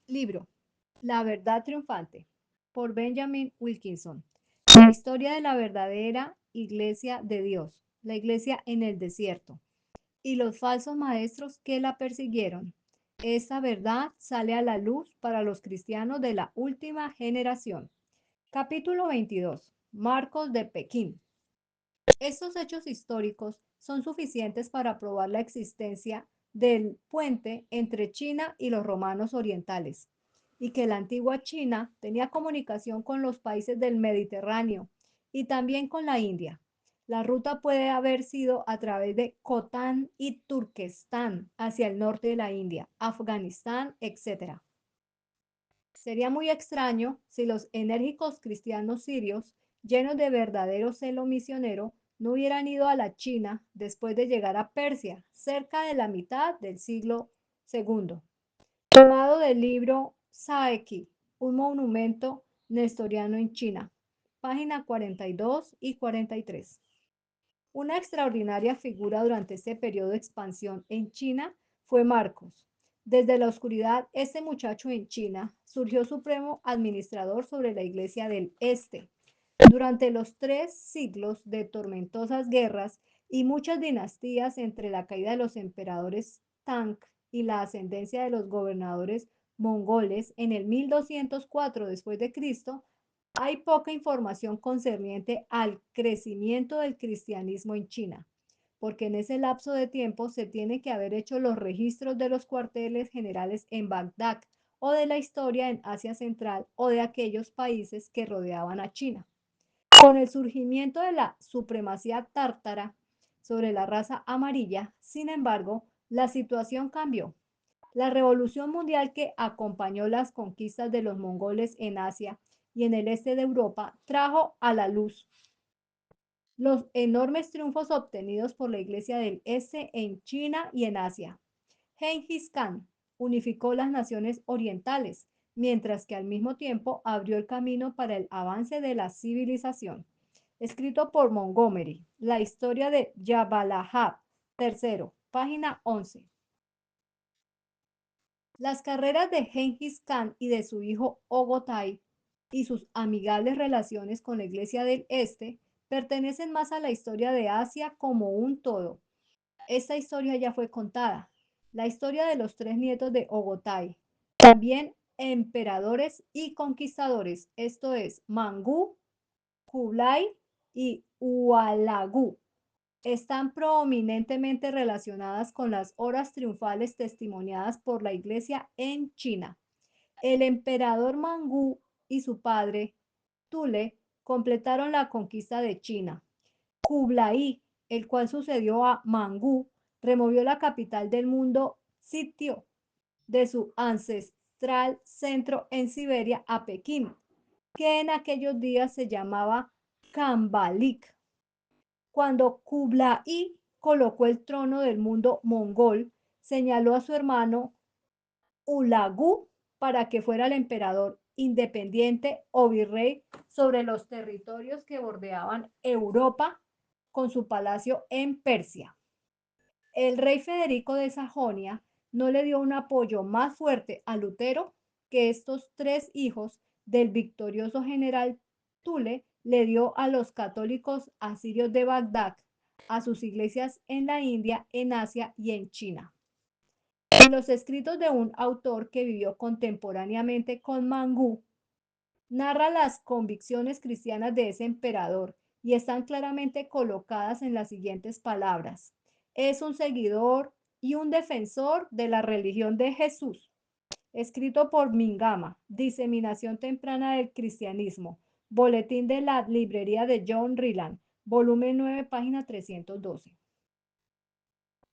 Libro: La verdad triunfante, por Benjamin Wilkinson. La historia de la verdadera iglesia de Dios, la iglesia en el desierto, y los falsos maestros que la persiguieron. Esta verdad sale a la luz para los cristianos de la última generación. Capítulo 22. Marcos de Pekín. Estos hechos históricos son suficientes para probar la existencia del puente entre China y los romanos orientales, y que la antigua China tenía comunicación con los países del Mediterráneo y también con la India. La ruta puede haber sido a través de Khotan y Turquestán hacia el norte de la India, Afganistán, etc. Sería muy extraño si los enérgicos cristianos sirios, llenos de verdadero celo misionero, no hubieran ido a la China después de llegar a Persia, cerca de la mitad del siglo II. Tomado del libro Saeki, un monumento nestoriano en China, página 42 y 43. Una extraordinaria figura durante este periodo de expansión en China fue Marcos. Desde la oscuridad, este muchacho en China surgió supremo administrador sobre la Iglesia del Este. Durante los 3 siglos de tormentosas guerras y muchas dinastías entre la caída de los emperadores Tang y la ascendencia de los gobernadores mongoles en el 1204 después de Cristo, hay poca información concerniente al crecimiento del cristianismo en China, porque en ese lapso de tiempo se tiene que haber hecho los registros de los cuarteles generales en Bagdad o de la historia en Asia Central o de aquellos países que rodeaban a China. Con el surgimiento de la supremacía tártara sobre la raza amarilla, sin embargo, la situación cambió. La revolución mundial que acompañó las conquistas de los mongoles en Asia y en el este de Europa trajo a la luz los enormes triunfos obtenidos por la Iglesia del Este en China y en Asia. Genghis Khan unificó las naciones orientales, mientras que al mismo tiempo abrió el camino para el avance de la civilización. Escrito por Montgomery, la historia de Jabalahab III, página 11. Las carreras de Genghis Khan y de su hijo Ogotai y sus amigables relaciones con la Iglesia del Este pertenecen más a la historia de Asia como un todo. Esta historia ya fue contada. La historia de los 3 nietos de Ogotai, también emperadores y conquistadores, esto es, Mangú, Kublai y Ualagu, están prominentemente relacionadas con las horas triunfales testimoniadas por la Iglesia en China. El emperador Mangú y su padre, Tule, completaron la conquista de China. Kublai, el cual sucedió a Mangú, removió la capital del mundo sitio de su ancestral centro en Siberia a Pekín, que en aquellos días se llamaba Kambalik. Cuando Kublai colocó el trono del mundo mongol, señaló a su hermano Hulagu para que fuera el emperador independiente o virrey sobre los territorios que bordeaban Europa con su palacio en Persia. El rey Federico de Sajonia no le dio un apoyo más fuerte a Lutero que estos 3 hijos del victorioso general Tule le dio a los católicos asirios de Bagdad, a sus iglesias en la India, en Asia y en China. En los escritos de un autor que vivió contemporáneamente con Mangú, narra las convicciones cristianas de ese emperador y están claramente colocadas en las siguientes palabras. Es un seguidor y un defensor de la religión de Jesús. Escrito por Mingama, Diseminación temprana del cristianismo, Boletín de la librería de John Ryland, volumen 9, página 312.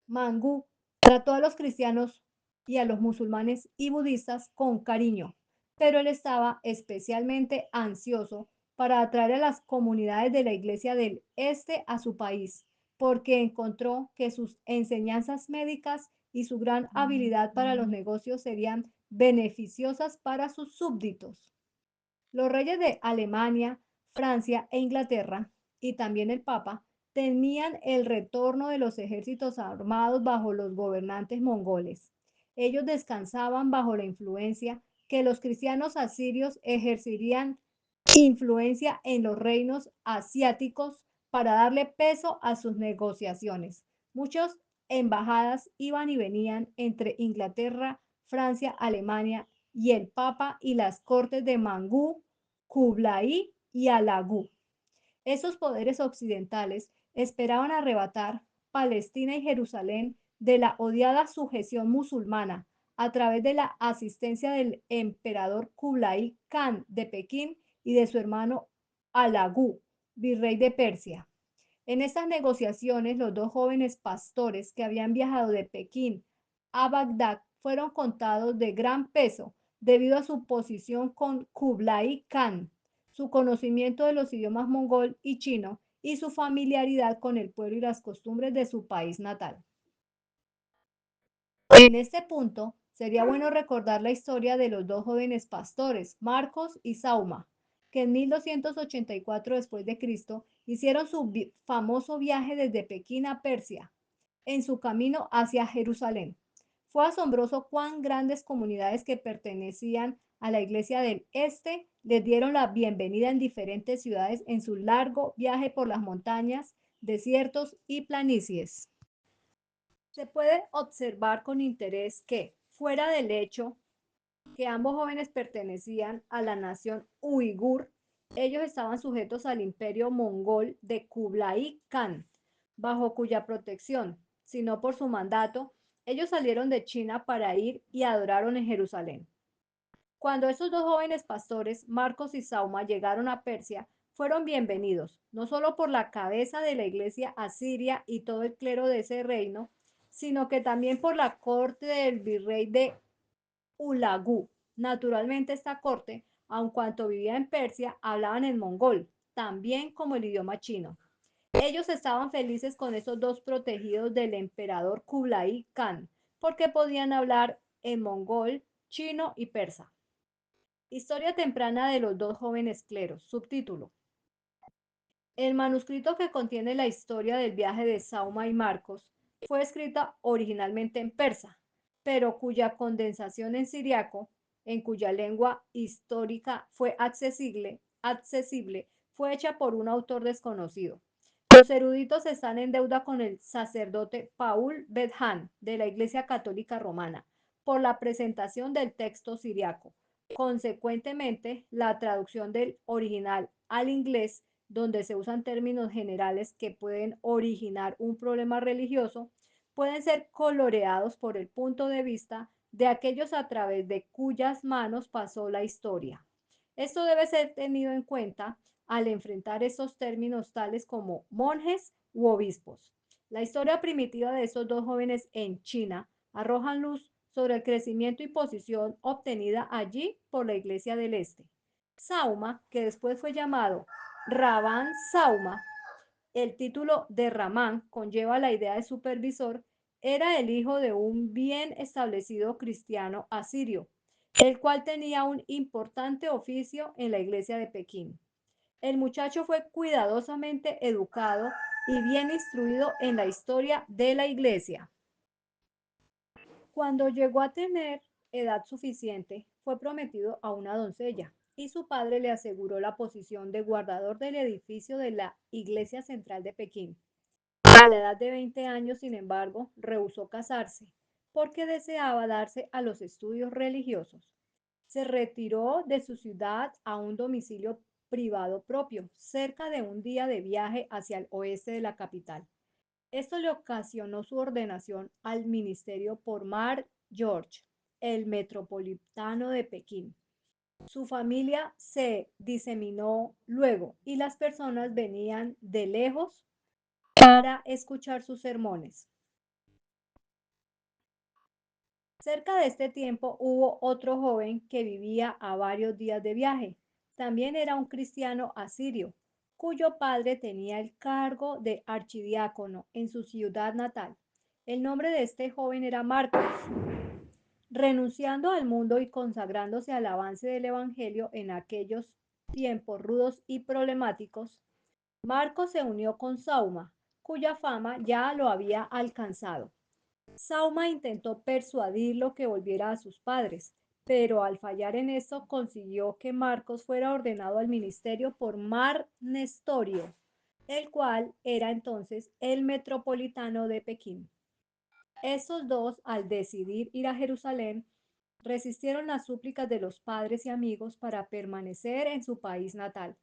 Mangú trató a los cristianos y a los musulmanes y budistas con cariño, pero él estaba especialmente ansioso para atraer a las comunidades de la Iglesia del Este a su país, porque encontró que sus enseñanzas médicas y su gran habilidad para los negocios serían beneficiosas para sus súbditos. Los reyes de Alemania, Francia e Inglaterra, y también el Papa, temían el retorno de los ejércitos armados bajo los gobernantes mongoles. Ellos descansaban bajo la influencia que los cristianos asirios ejercerían influencia en los reinos asiáticos para darle peso a sus negociaciones. Muchas embajadas iban y venían entre Inglaterra, Francia, Alemania y el Papa y las cortes de Mangú, Kublai y Alagú. Esos poderes occidentales esperaban arrebatar Palestina y Jerusalén de la odiada sujeción musulmana a través de la asistencia del emperador Kublai Khan de Pekín y de su hermano Alagú, virrey de Persia. En estas negociaciones, los dos jóvenes pastores que habían viajado de Pekín a Bagdad fueron contados de gran peso debido a su posición con Kublai Khan, su conocimiento de los idiomas mongol y chino y su familiaridad con el pueblo y las costumbres de su país natal. En este punto, sería bueno recordar la historia de los dos jóvenes pastores, Marcos y Sauma, que en 1284 después de Cristo hicieron su famoso viaje desde Pekín a Persia, en su camino hacia Jerusalén. Fue asombroso cuán grandes comunidades que pertenecían a la Iglesia del Este les dieron la bienvenida en diferentes ciudades en su largo viaje por las montañas, desiertos y planicies. Se puede observar con interés que, fuera del hecho que ambos jóvenes pertenecían a la nación uigur, ellos estaban sujetos al imperio mongol de Kublai Khan, bajo cuya protección, si no por su mandato, ellos salieron de China para ir y adoraron en Jerusalén. Cuando esos dos jóvenes pastores, Marcos y Sauma, llegaron a Persia, fueron bienvenidos, no solo por la cabeza de la iglesia asiria y todo el clero de ese reino, sino que también por la corte del virrey de Ulagú. Naturalmente esta corte, aun cuanto vivía en Persia, hablaban en mongol, también como el idioma chino. Ellos estaban felices con esos dos protegidos del emperador Kublai Khan, porque podían hablar en mongol, chino y persa. Historia temprana de los dos jóvenes cleros. Subtítulo. El manuscrito que contiene la historia del viaje de Sauma y Marcos fue escrita originalmente en persa, pero cuya condensación en siriaco, en cuya lengua histórica fue accesible, fue hecha por un autor desconocido. Los eruditos están en deuda con el sacerdote Paul Bedhan de la Iglesia Católica Romana por la presentación del texto siriaco. Consecuentemente, la traducción del original al inglés, donde se usan términos generales que pueden originar un problema religioso, pueden ser coloreados por el punto de vista de aquellos a través de cuyas manos pasó la historia. Esto debe ser tenido en cuenta al enfrentar estos términos tales como monjes u obispos. La historia primitiva de estos dos jóvenes en China arroja luz sobre el crecimiento y posición obtenida allí por la Iglesia del Este. Sauma, que después fue llamado Rabban Sauma, el título de Ramán conlleva la idea de supervisor, era el hijo de un bien establecido cristiano asirio, el cual tenía un importante oficio en la iglesia de Pekín. El muchacho fue cuidadosamente educado y bien instruido en la historia de la iglesia. Cuando llegó a tener edad suficiente, fue prometido a una doncella y su padre le aseguró la posición de guardador del edificio de la Iglesia Central de Pekín. A la edad de 20 años, sin embargo, rehusó casarse porque deseaba darse a los estudios religiosos. Se retiró de su ciudad a un domicilio privado propio, cerca de un día de viaje hacia el oeste de la capital. Esto le ocasionó su ordenación al ministerio por Mar George, el metropolitano de Pekín. Su familia se diseminó luego y las personas venían de lejos para escuchar sus sermones. Cerca de este tiempo hubo otro joven que vivía a varios días de viaje. También era un cristiano asirio, cuyo padre tenía el cargo de archidiácono en su ciudad natal. El nombre de este joven era Marcos. Renunciando al mundo y consagrándose al avance del Evangelio en aquellos tiempos rudos y problemáticos, Marcos se unió con Sauma, cuya fama ya lo había alcanzado. Sauma intentó persuadirlo que volviera a sus padres, pero al fallar en esto consiguió que Marcos fuera ordenado al ministerio por Mar Nestorio, el cual era entonces el metropolitano de Pekín. Estos dos, al decidir ir a Jerusalén, resistieron las súplicas de los padres y amigos para permanecer en su país natal.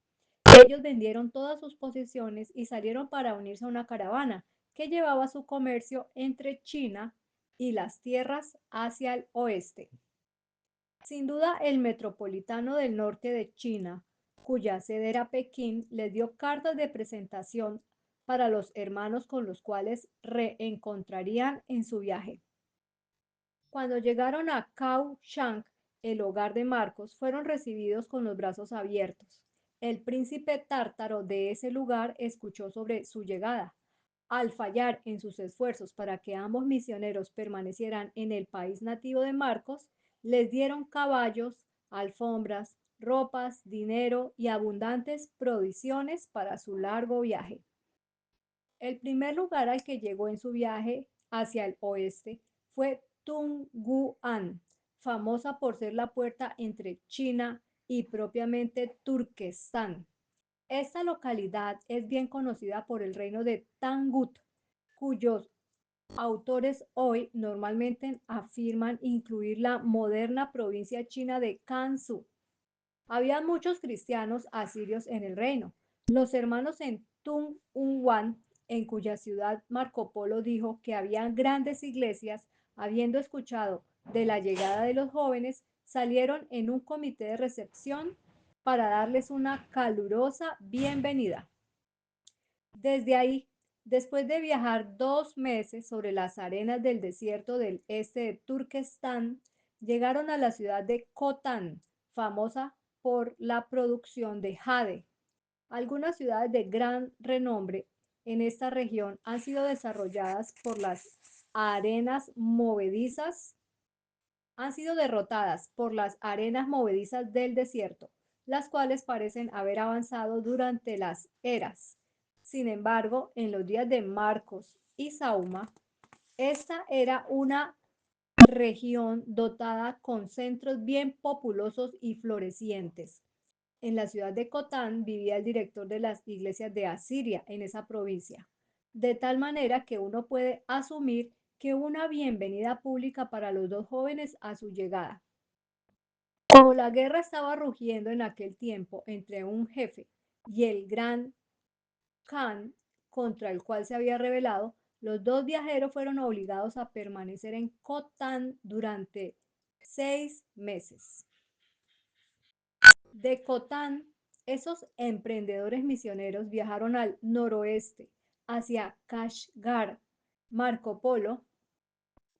Ellos vendieron todas sus posesiones y salieron para unirse a una caravana que llevaba su comercio entre China y las tierras hacia el oeste. Sin duda, el metropolitano del norte de China, cuya sede era Pekín, les dio cartas de presentación para los hermanos con los cuales reencontrarían en su viaje. Cuando llegaron a Kaohsiung, el hogar de Marcos, fueron recibidos con los brazos abiertos. El príncipe tártaro de ese lugar escuchó sobre su llegada. Al fallar en sus esfuerzos para que ambos misioneros permanecieran en el país nativo de Marcos, les dieron caballos, alfombras, ropas, dinero y abundantes provisiones para su largo viaje. El primer lugar al que llegó en su viaje hacia el oeste fue Tunguán, famosa por ser la puerta entre China y propiamente Turquestán. Esta localidad es bien conocida por el reino de Tangut, cuyos autores hoy normalmente afirman incluir la moderna provincia china de Gansu. Había muchos cristianos asirios en el reino. Los hermanos en Tung-Unwan, en cuya ciudad Marco Polo dijo que había grandes iglesias, habiendo escuchado de la llegada de los jóvenes, salieron en un comité de recepción para darles una calurosa bienvenida. Desde ahí, después de viajar 2 meses sobre las arenas del desierto del este de Turquestán, llegaron a la ciudad de Kotán, famosa por la producción de jade. Algunas ciudades de gran renombre en esta región han sido desarrolladas por las arenas movedizas, han sido derrotadas por las arenas movedizas del desierto, las cuales parecen haber avanzado durante las eras. Sin embargo, en los días de Marcos y Sauma, esta era una región dotada con centros bien populosos y florecientes. En la ciudad de Cotán vivía el director de las iglesias de Asiria en esa provincia, de tal manera que uno puede asumir que una bienvenida pública para los dos jóvenes a su llegada. Como la guerra estaba rugiendo en aquel tiempo entre un jefe y el gran Khan contra el cual se había rebelado, los dos viajeros fueron obligados a permanecer en Cotán durante 6 meses. De Cotán, esos emprendedores misioneros viajaron al noroeste, hacia Kashgar. Marco Polo,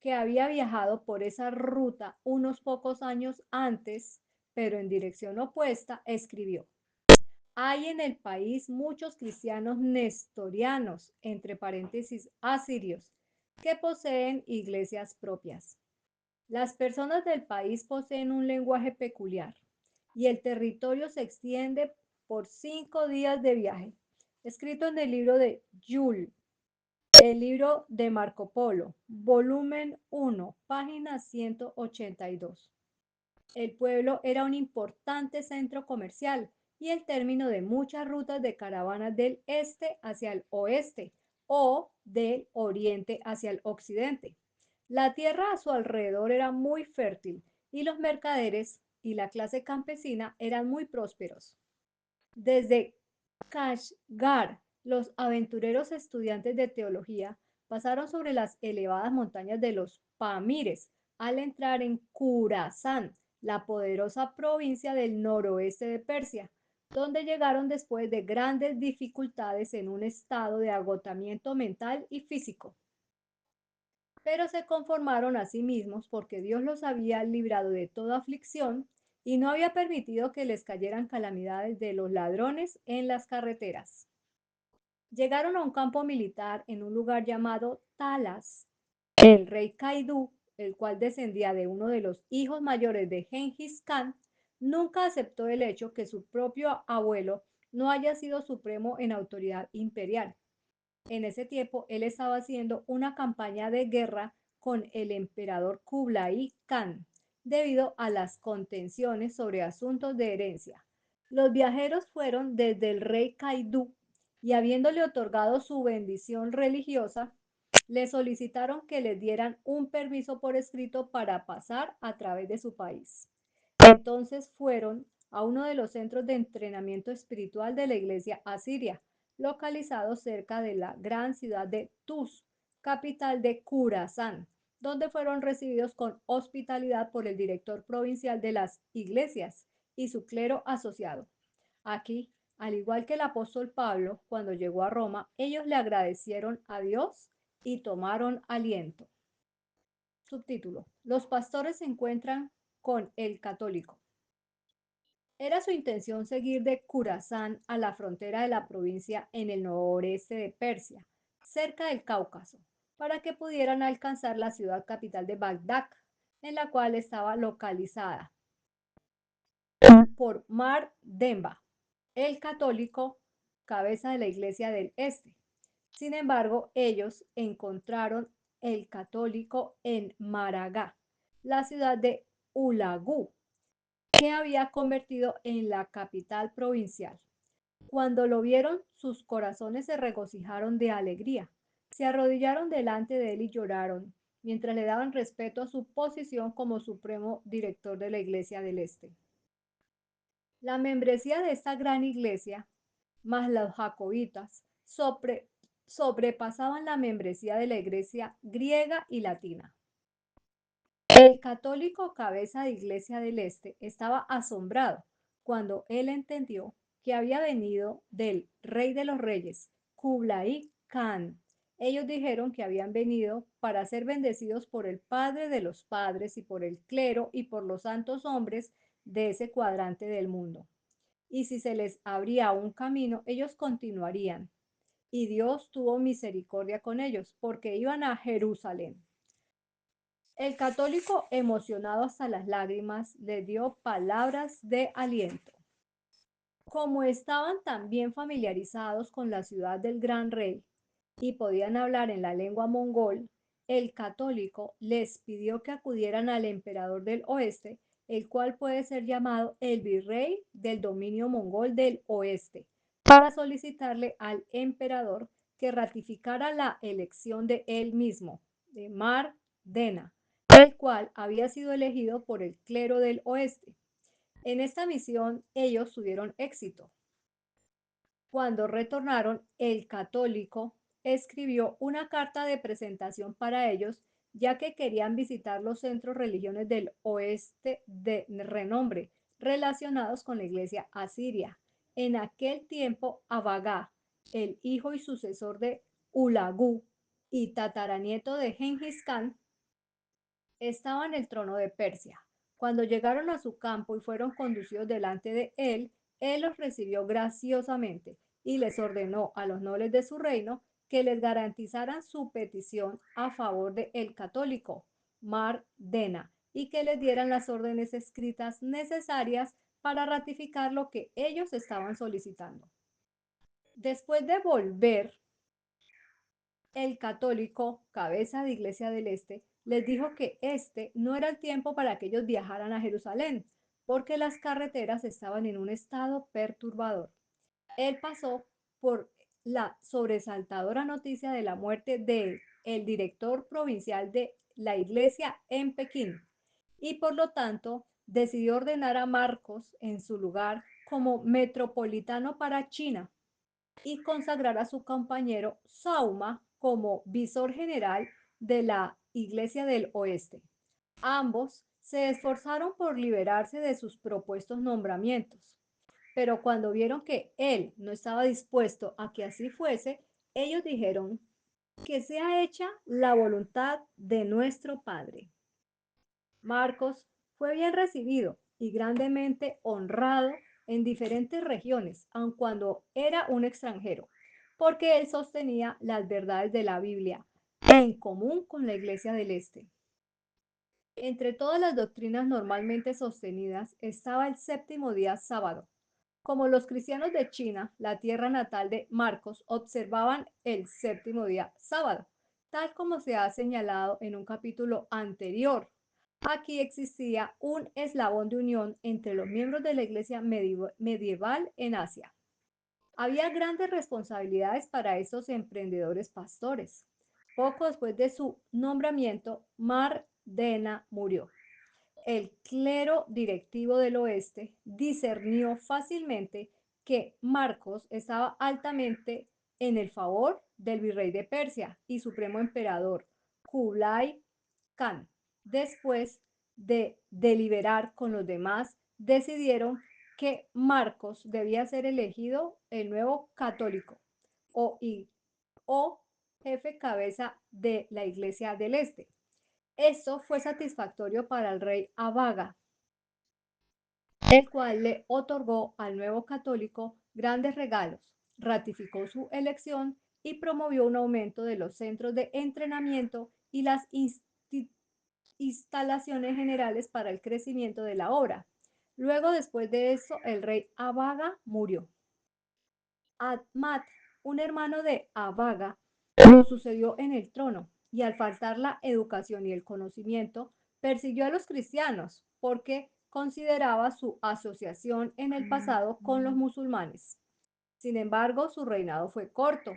que había viajado por esa ruta unos pocos años antes, pero en dirección opuesta, escribió: hay en el país muchos cristianos nestorianos, entre paréntesis asirios, que poseen iglesias propias. Las personas del país poseen un lenguaje peculiar y el territorio se extiende por 5 días de viaje. Escrito en el libro de Yul, el libro de Marco Polo, volumen 1, página 182. El pueblo era un importante centro comercial y el término de muchas rutas de caravanas del este hacia el oeste o del oriente hacia el occidente. La tierra a su alrededor era muy fértil y los mercaderes y la clase campesina eran muy prósperos. Desde Kashgar, los aventureros estudiantes de teología pasaron sobre las elevadas montañas de los Pamires al entrar en Khurasán, la poderosa provincia del noroeste de Persia, donde llegaron después de grandes dificultades en un estado de agotamiento mental y físico. Pero se conformaron a sí mismos porque Dios los había librado de toda aflicción y no había permitido que les cayeran calamidades de los ladrones en las carreteras. Llegaron a un campo militar en un lugar llamado Talas. El rey Kaidú, el cual descendía de uno de los hijos mayores de Genghis Khan, nunca aceptó el hecho que su propio abuelo no haya sido supremo en autoridad imperial. En ese tiempo, él estaba haciendo una campaña de guerra con el emperador Kublai Khan. debido a las contenciones sobre asuntos de herencia. Los viajeros fueron desde el rey Caidú y habiéndole otorgado su bendición religiosa, le solicitaron que les dieran un permiso por escrito para pasar a través de su país. Entonces fueron a uno de los centros de entrenamiento espiritual de la iglesia asiria, localizado cerca de la gran ciudad de Tus, capital de Khurasán, donde fueron recibidos con hospitalidad por el director provincial de las iglesias y su clero asociado. Aquí, al igual que el apóstol Pablo, cuando llegó a Roma, ellos le agradecieron a Dios y tomaron aliento. Subtítulo: Los pastores se encuentran con el católico. Era su intención seguir de Khurasán a la frontera de la provincia en el noreste de Persia, cerca del Cáucaso, para que pudieran alcanzar la ciudad capital de Bagdad, en la cual estaba localizada por Mar Demba, el católico cabeza de la iglesia del este. Sin embargo, ellos encontraron el católico en Maragá, la ciudad de Ulagú, que había convertido en la capital provincial. Cuando lo vieron, sus corazones se regocijaron de alegría. Se arrodillaron delante de él y lloraron, mientras le daban respeto a su posición como supremo director de la Iglesia del Este. La membresía de esta gran iglesia, más los jacobitas, sobrepasaban la membresía de la iglesia griega y latina. El católico cabeza de Iglesia del Este estaba asombrado cuando él entendió que había venido del rey de los reyes, Kublai Khan. Ellos dijeron que habían venido para ser bendecidos por el Padre de los padres y por el clero y por los santos hombres de ese cuadrante del mundo. Y si se les abría un camino, ellos continuarían. Y Dios tuvo misericordia con ellos, porque iban a Jerusalén. El católico, emocionado hasta las lágrimas, le dio palabras de aliento. Como estaban tan bien familiarizados con la ciudad del gran rey y podían hablar en la lengua mongol, el católico les pidió que acudieran al emperador del oeste, el cual puede ser llamado el virrey del dominio mongol del oeste, para solicitarle al emperador que ratificara la elección de él mismo, de Mar Dena, el cual había sido elegido por el clero del oeste. En esta misión ellos tuvieron éxito. Cuando retornaron, el católico escribió una carta de presentación para ellos, ya que querían visitar los centros religiones del oeste de renombre relacionados con la iglesia asiria. En aquel tiempo, Abagá, el hijo y sucesor de Ulagú y tataranieto de Gengis Khan, estaba en el trono de Persia. Cuando llegaron a su campo y fueron conducidos delante de él, él los recibió graciosamente y les ordenó a los nobles de su reino que les garantizaran su petición a favor de el católico Mar Dena y que les dieran las órdenes escritas necesarias para ratificar lo que ellos estaban solicitando. Después de volver, el católico, cabeza de Iglesia del Este, les dijo que este no era el tiempo para que ellos viajaran a Jerusalén, porque las carreteras estaban en un estado perturbador. Él pasó por la sobresaltadora noticia de la muerte del director provincial de la iglesia en Pekín y por lo tanto decidió ordenar a Marcos en su lugar como metropolitano para China y consagrar a su compañero Sauma como visor general de la Iglesia del Oeste. Ambos se esforzaron por liberarse de sus propuestos nombramientos, pero cuando vieron que él no estaba dispuesto a que así fuese, ellos dijeron: que sea hecha la voluntad de nuestro Padre. Marcos fue bien recibido y grandemente honrado en diferentes regiones, aun cuando era un extranjero, porque él sostenía las verdades de la Biblia en común con la Iglesia del Este. Entre todas las doctrinas normalmente sostenidas estaba el séptimo día sábado. Como los cristianos de China, la tierra natal de Marcos, observaban el séptimo día sábado, tal como se ha señalado en un capítulo anterior. Aquí existía un eslabón de unión entre los miembros de la iglesia medieval en Asia. Había grandes responsabilidades para estos emprendedores pastores. Poco después de su nombramiento, Mardena murió. El clero directivo del oeste discernió fácilmente que Marcos estaba altamente en el favor del virrey de Persia y supremo emperador Kublai Khan. Después de deliberar con los demás, decidieron que Marcos debía ser elegido el nuevo católico o, o jefe cabeza de la Iglesia del Este. Esto fue satisfactorio para el rey Abaga, el cual le otorgó al nuevo católico grandes regalos, ratificó su elección y promovió un aumento de los centros de entrenamiento y las instalaciones generales para el crecimiento de la obra. Luego, después de eso, el rey Abaga murió. Ahmad, un hermano de Abaga, lo sucedió en el trono y al faltar la educación y el conocimiento, persiguió a los cristianos porque consideraba su asociación en el pasado con los musulmanes. Sin embargo, su reinado fue corto.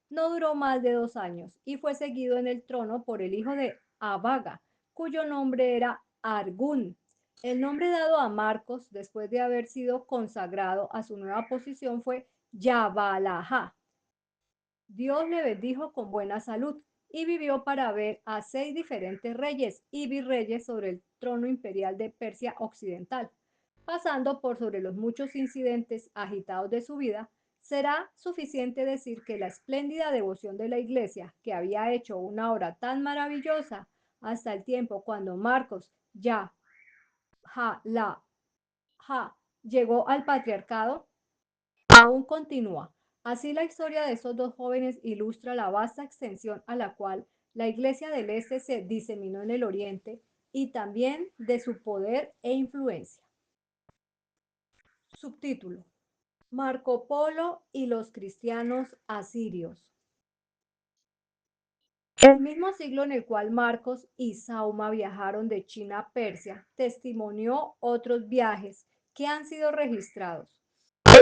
No duró más de 2 años y fue seguido en el trono por el hijo de Abaga, cuyo nombre era Argún. El nombre dado a Marcos después de haber sido consagrado a su nueva posición fue Yabalajá. Dios le bendijo con buena salud y vivió para ver a 6 diferentes reyes y virreyes sobre el trono imperial de Persia Occidental. Pasando por sobre los muchos incidentes agitados de su vida, será suficiente decir que la espléndida devoción de la Iglesia, que había hecho una obra tan maravillosa hasta el tiempo cuando Marcos ya la llegó al patriarcado, aún continúa. Así la historia de estos dos jóvenes ilustra la vasta extensión a la cual la Iglesia del Este se diseminó en el Oriente y también de su poder e influencia. Subtítulo: Marco Polo y los cristianos asirios. El mismo siglo en el cual Marcos y Sauma viajaron de China a Persia testimonió otros viajes que han sido registrados.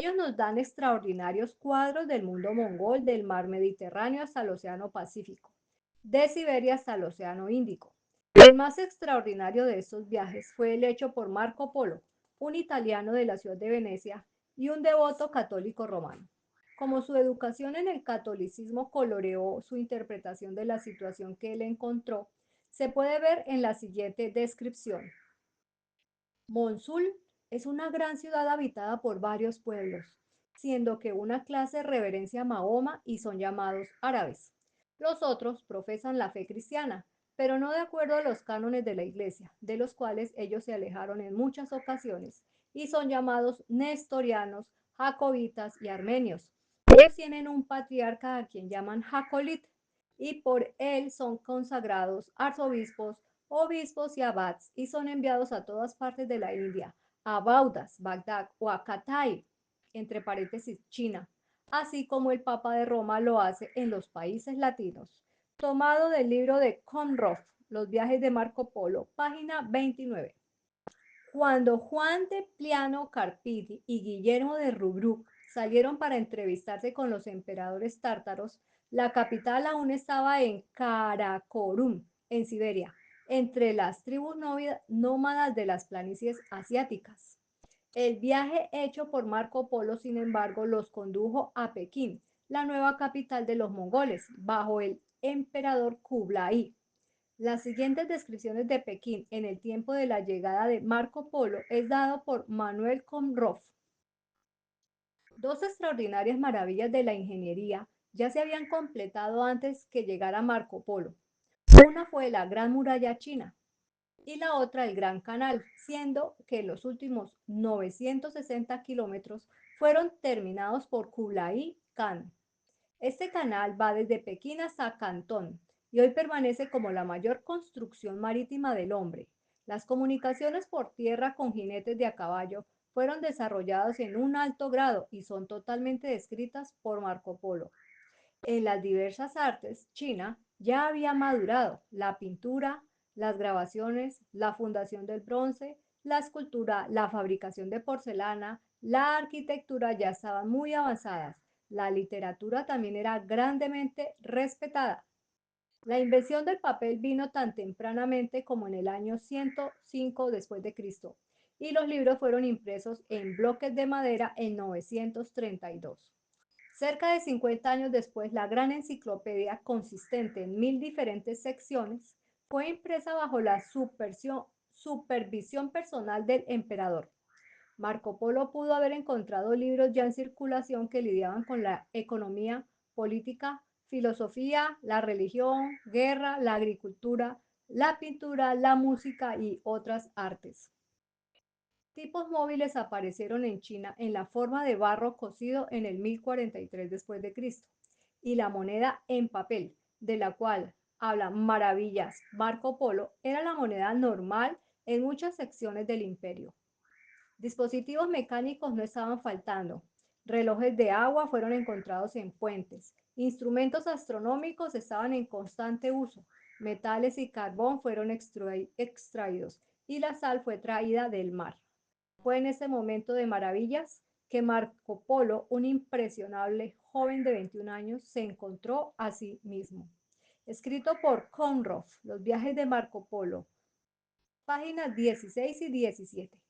Ellos nos dan extraordinarios cuadros del mundo mongol, del mar Mediterráneo hasta el Océano Pacífico, de Siberia hasta el Océano Índico. El más extraordinario de estos viajes fue el hecho por Marco Polo, un italiano de la ciudad de Venecia y un devoto católico romano. Como su educación en el catolicismo coloreó su interpretación de la situación que él encontró, se puede ver en la siguiente descripción. Monsul es una gran ciudad habitada por varios pueblos, siendo que una clase reverencia a Mahoma y son llamados árabes. Los otros profesan la fe cristiana, pero no de acuerdo a los cánones de la iglesia, de los cuales ellos se alejaron en muchas ocasiones, y son llamados nestorianos, jacobitas y armenios. Ellos tienen un patriarca a quien llaman Jacolit, y por él son consagrados arzobispos, obispos y abads, y son enviados a todas partes de la India, a Baudas, Bagdad o a Catay, entre paréntesis China, así como el Papa de Roma lo hace en los países latinos. Tomado del libro de Conroff, Los viajes de Marco Polo, página 29. Cuando Juan de Pliano Carpiti y Guillermo de Rubruck salieron para entrevistarse con los emperadores tártaros, la capital aún estaba en Karakorum, en Siberia, entre las tribus nómadas de las planicies asiáticas. El viaje hecho por Marco Polo, sin embargo, los condujo a Pekín, la nueva capital de los mongoles, bajo el emperador Kublai. Las siguientes descripciones de Pekín en el tiempo de la llegada de Marco Polo es dado por Manuel Komroff. Dos extraordinarias maravillas de la ingeniería ya se habían completado antes que llegara Marco Polo. Una fue la Gran Muralla China y la otra el Gran Canal, siendo que los últimos 960 kilómetros fueron terminados por Kublai Khan. Este canal va desde Pekín hasta Cantón y hoy permanece como la mayor construcción marítima del hombre. Las comunicaciones por tierra con jinetes de a caballo fueron desarrolladas en un alto grado y son totalmente descritas por Marco Polo. En las diversas artes, China ya había madurado la pintura, las grabaciones, la fundación del bronce, la escultura, la fabricación de porcelana, la arquitectura ya estaban muy avanzadas. La literatura también era grandemente respetada. La invención del papel vino tan tempranamente como en el año 105 después de Cristo, y los libros fueron impresos en bloques de madera en 932. Cerca de 50 años después, la gran enciclopedia, consistente en 1000 diferentes secciones, fue impresa bajo la supervisión personal del emperador. Marco Polo pudo haber encontrado libros ya en circulación que lidiaban con la economía, política, filosofía, la religión, guerra, la agricultura, la pintura, la música y otras artes. Tipos móviles aparecieron en China en la forma de barro cocido en el 1043 después de Cristo, y la moneda en papel, de la cual habla maravillas Marco Polo, era la moneda normal en muchas secciones del imperio. Dispositivos mecánicos no estaban faltando. Relojes de agua fueron encontrados en puentes. Instrumentos astronómicos estaban en constante uso. Metales y carbón fueron extraídos y la sal fue traída del mar. Fue en este momento de maravillas que Marco Polo, un impresionable joven de 21 años, se encontró a sí mismo. Escrito por Conroff, Los viajes de Marco Polo, páginas 16 y 17.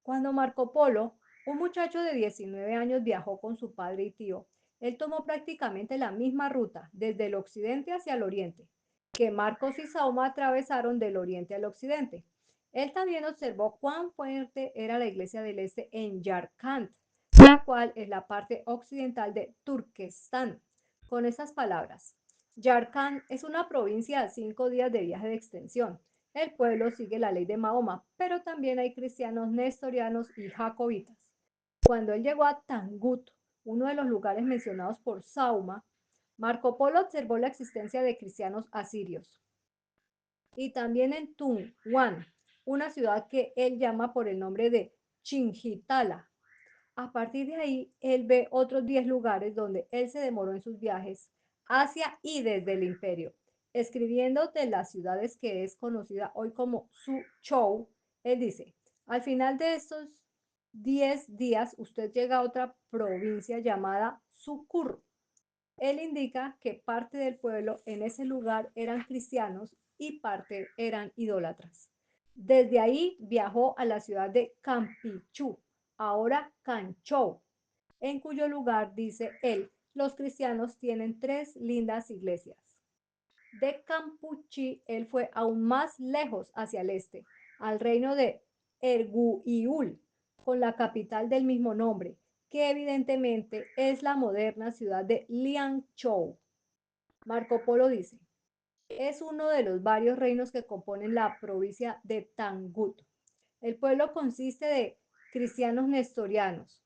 Cuando Marco Polo, un muchacho de 19 años, viajó con su padre y tío, él tomó prácticamente la misma ruta, desde el occidente hacia el oriente, que Marcos y Sauma atravesaron del oriente al occidente. Él también observó cuán fuerte era la iglesia del este en Yarkand, la cual es la parte occidental de Turquestán. Con estas palabras, Yarkand es una provincia a 5 días de viaje de extensión. El pueblo sigue la ley de Mahoma, pero también hay cristianos nestorianos y jacobitas. Cuando él llegó a Tangut, uno de los lugares mencionados por Sauma, Marco Polo observó la existencia de cristianos asirios. Y también en Tungwan, una ciudad que él llama por el nombre de Chinchitala. A partir de ahí, él ve otros 10 lugares donde él se demoró en sus viajes hacia y desde el imperio. Escribiendo de las ciudades que es conocida hoy como Suzhou, él dice, al final de estos 10 días, usted llega a otra provincia llamada Sukur. Él indica que parte del pueblo en ese lugar eran cristianos y parte eran idólatras. Desde ahí viajó a la ciudad de Campichú, ahora Canchou, en cuyo lugar, dice él, los cristianos tienen 3 lindas iglesias. De Campuchí, él fue aún más lejos hacia el este, al reino de Erguiul, con la capital del mismo nombre, que evidentemente es la moderna ciudad de Liangzhou. Marco Polo dice, es uno de los varios reinos que componen la provincia de Tangut. El pueblo consiste de cristianos nestorianos,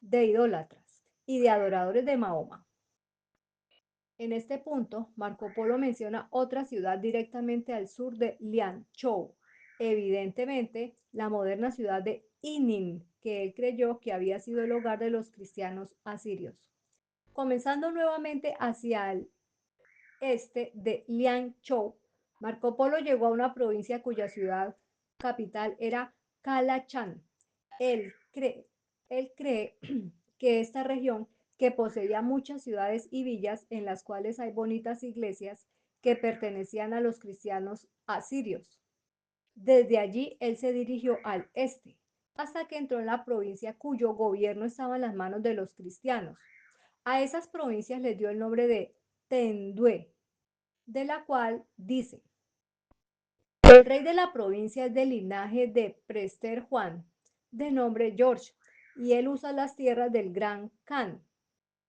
de idólatras y de adoradores de Mahoma. En este punto, Marco Polo menciona otra ciudad directamente al sur de Lianzhou, evidentemente la moderna ciudad de Inim, que él creyó que había sido el hogar de los cristianos asirios. Comenzando nuevamente hacia el este de Lianzhou, Marco Polo llegó a una provincia cuya ciudad capital era Calachán. Él cree, él cree que esta región, que poseía muchas ciudades y villas en las cuales hay bonitas iglesias que pertenecían a los cristianos asirios. Desde allí él se dirigió al este, hasta que entró en la provincia cuyo gobierno estaba en las manos de los cristianos. A esas provincias les dio el nombre de Tendue, de la cual dice, el rey de la provincia es del linaje de Prester Juan, de nombre George, y él usa las tierras del Gran Khan.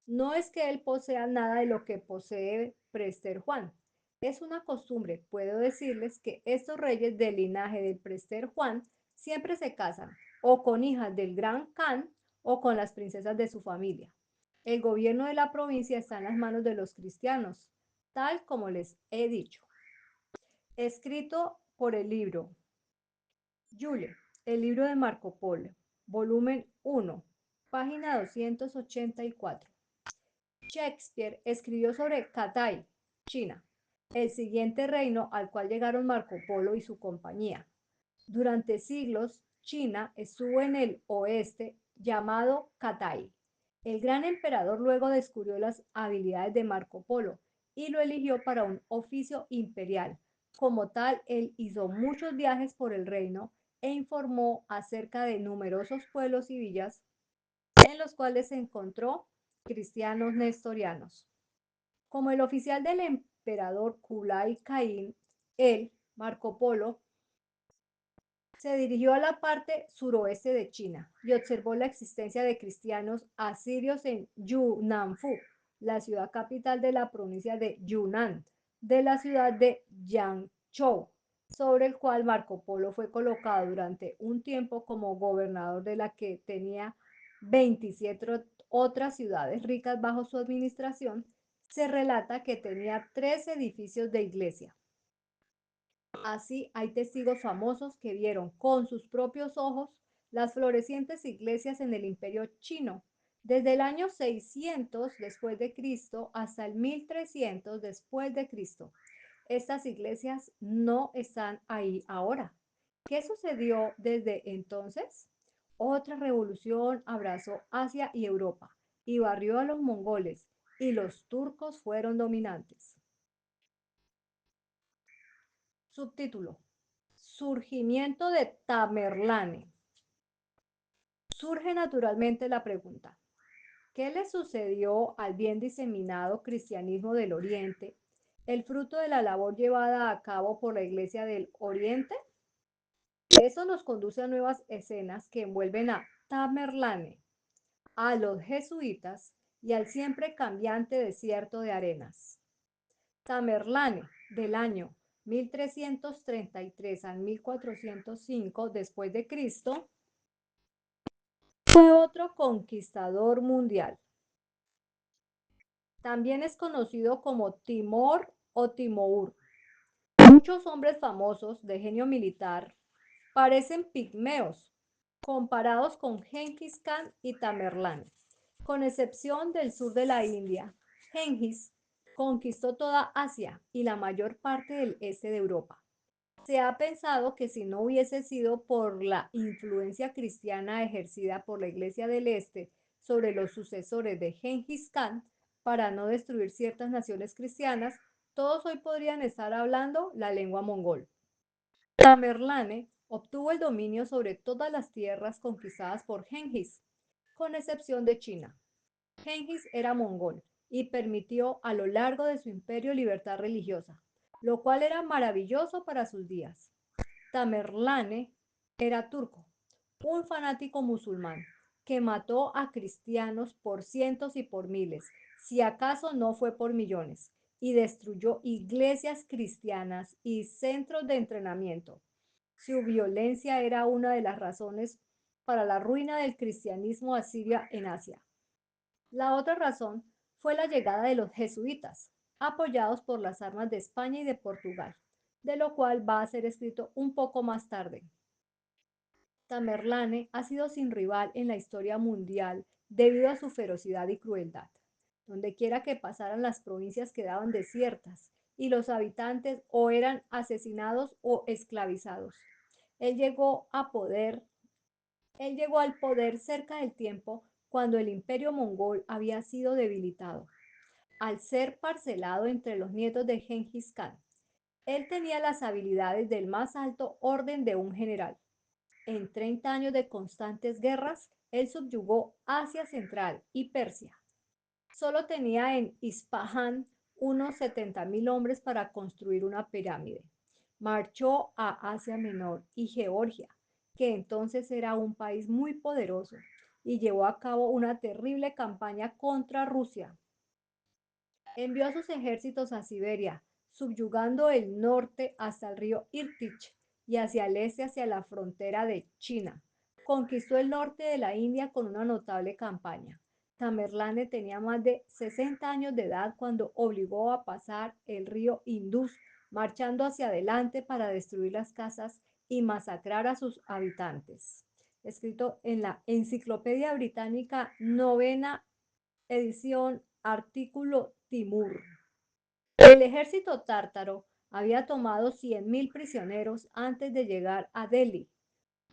No es que él posea nada de lo que posee Prester Juan. Es una costumbre, puedo decirles, que estos reyes del linaje del Prester Juan siempre se casan o con hijas del Gran Khan o con las princesas de su familia. El gobierno de la provincia está en las manos de los cristianos, tal como les he dicho. Escrito por el libro Yule, el libro de Marco Polo, volumen 1, página 284. Shakespeare escribió sobre Cathay, China. el siguiente reino al cual llegaron Marco Polo y su compañía. Durante siglos, China estuvo en el oeste llamado Catay. El gran emperador luego descubrió las habilidades de Marco Polo y lo eligió para un oficio imperial. Como tal, él hizo muchos viajes por el reino e informó acerca de numerosos pueblos y villas en los cuales se encontró cristianos nestorianos. Como el oficial del emperador Kublai Khan, él, Marco Polo, se dirigió a la parte suroeste de China y observó la existencia de cristianos asirios en Yunnan-fu, la ciudad capital de la provincia de Yunnan, de la ciudad de Yangzhou, sobre el cual Marco Polo fue colocado durante un tiempo como gobernador de la que tenía 27 otras ciudades ricas bajo su administración. Se relata que tenía 3 edificios de iglesia. Así, hay testigos famosos que vieron con sus propios ojos las florecientes iglesias en el Imperio chino, desde el año 600 después de Cristo hasta el 1300 después de Cristo. Estas iglesias no están ahí ahora. ¿Qué sucedió desde entonces? Otra revolución abrazó Asia y Europa y barrió a los mongoles, y los turcos fueron dominantes. Subtítulo: Surgimiento de Tamerlane. Surge naturalmente la pregunta: ¿qué le sucedió al bien diseminado cristianismo del Oriente, el fruto de la labor llevada a cabo por la Iglesia del Oriente? Eso nos conduce a nuevas escenas que envuelven a Tamerlane, a los jesuitas y al siempre cambiante desierto de arenas. Tamerlane, del año 1333 al 1405 después de Cristo, fue otro conquistador mundial. También es conocido como Timor o Timour. Muchos hombres famosos de genio militar parecen pigmeos comparados con Gengis Khan y Tamerlán. Con excepción del sur de la India, Gengis conquistó toda Asia y la mayor parte del este de Europa. Se ha pensado que si no hubiese sido por la influencia cristiana ejercida por la Iglesia del Este sobre los sucesores de Gengis Khan para no destruir ciertas naciones cristianas, todos hoy podrían estar hablando la lengua mongol. Tamerlane obtuvo el dominio sobre todas las tierras conquistadas por Gengis, con excepción de China. Gengis era mongol y permitió a lo largo de su imperio libertad religiosa, lo cual era maravilloso para sus días. Tamerlane era turco, un fanático musulmán que mató a cristianos por cientos y por miles, si acaso no fue por millones, y destruyó iglesias cristianas y centros de entrenamiento. Su violencia era una de las razones para la ruina del cristianismo asirio en Asia. La otra razón fue la llegada de los jesuitas, apoyados por las armas de España y de Portugal, de lo cual va a ser escrito un poco más tarde. Tamerlane ha sido sin rival en la historia mundial debido a su ferocidad y crueldad. Donde quiera que pasaran, las provincias quedaban desiertas y los habitantes o eran asesinados o esclavizados. Él llegó a poder Él llegó al poder cerca del tiempo cuando el imperio mongol había sido debilitado. Al ser parcelado entre los nietos de Gengis Khan, él tenía las habilidades del más alto orden de un general. En 30 años de constantes guerras, él subyugó Asia Central y Persia. Solo tenía en Isfahan unos 70.000 hombres para construir una pirámide. Marchó a Asia Menor y Georgia, que entonces era un país muy poderoso, y llevó a cabo una terrible campaña contra Rusia. Envió a sus ejércitos a Siberia, subyugando el norte hasta el río Irtych y hacia el este hacia la frontera de China. Conquistó el norte de la India con una notable campaña. Tamerlane tenía más de 60 años de edad cuando obligó a pasar el río Indus, marchando hacia adelante para destruir las casas y masacrar a sus habitantes. Escrito en la Enciclopedia Británica, novena edición, artículo Timur. El ejército tártaro había tomado 100.000 prisioneros antes de llegar a Delhi.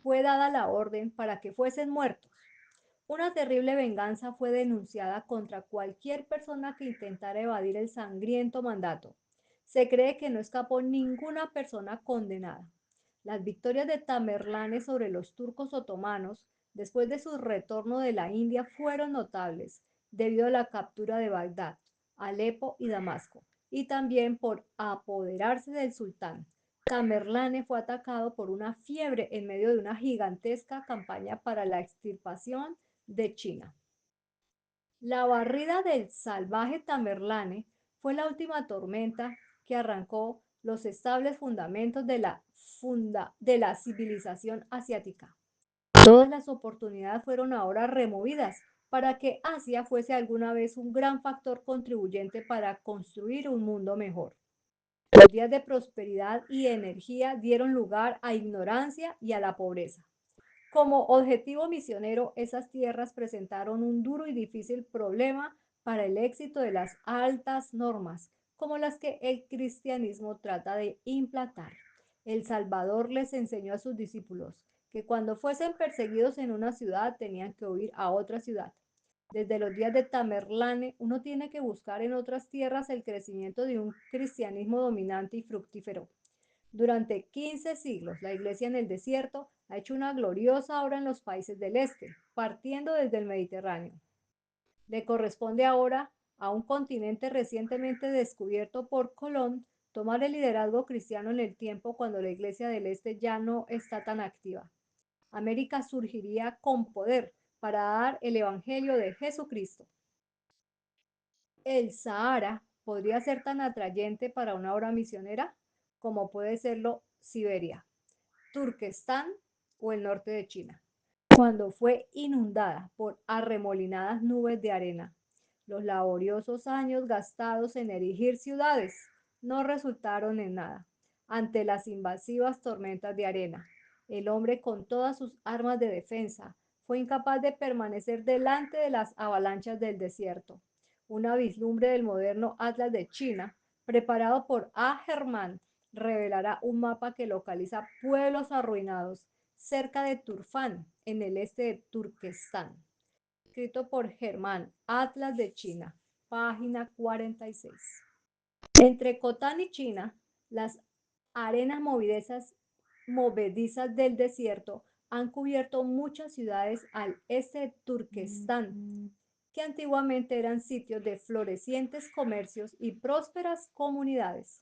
Fue dada la orden para que fuesen muertos. Una terrible venganza fue denunciada contra cualquier persona que intentara evadir el sangriento mandato. Se cree que no escapó ninguna persona condenada. Las victorias de Tamerlane sobre los turcos otomanos, después de su retorno de la India, fueron notables, debido a la captura de Bagdad, Alepo y Damasco, y también por apoderarse del sultán. Tamerlane fue atacado por una fiebre en medio de una gigantesca campaña para la extirpación de China. La barrida del salvaje Tamerlane fue la última tormenta que arrancó los estables fundamentos de la civilización asiática. Todas las oportunidades fueron ahora removidas para que Asia fuese alguna vez un gran factor contribuyente para construir un mundo mejor. Los días de prosperidad y energía dieron lugar a ignorancia y a la pobreza. Como objetivo misionero, esas tierras presentaron un duro y difícil problema para el éxito de las altas normas, como las que el cristianismo trata de implantar. El Salvador les enseñó a sus discípulos que cuando fuesen perseguidos en una ciudad tenían que huir a otra ciudad. Desde los días de Tamerlane, uno tiene que buscar en otras tierras el crecimiento de un cristianismo dominante y fructífero. Durante 15 siglos, la Iglesia en el desierto ha hecho una gloriosa obra en los países del este, partiendo desde el Mediterráneo. Le corresponde ahora a un continente recientemente descubierto por Colón tomar el liderazgo cristiano en el tiempo cuando la Iglesia del Este ya no está tan activa. América surgiría con poder para dar el Evangelio de Jesucristo. El Sahara podría ser tan atrayente para una obra misionera como puede serlo Siberia, Turquestán o el norte de China, cuando fue inundada por arremolinadas nubes de arena. Los laboriosos años gastados en erigir ciudades no resultaron en nada ante las invasivas tormentas de arena. El hombre con todas sus armas de defensa fue incapaz de permanecer delante de las avalanchas del desierto. Una vislumbre del moderno Atlas de China, preparado por A. Germán, revelará un mapa que localiza pueblos arruinados cerca de Turfán, en el este de Turquestán. Escrito por Germán, Atlas de China, página 46. Entre Cotán y China, las arenas movedizas del desierto han cubierto muchas ciudades al este de Turquestán, que antiguamente eran sitios de florecientes comercios y prósperas comunidades.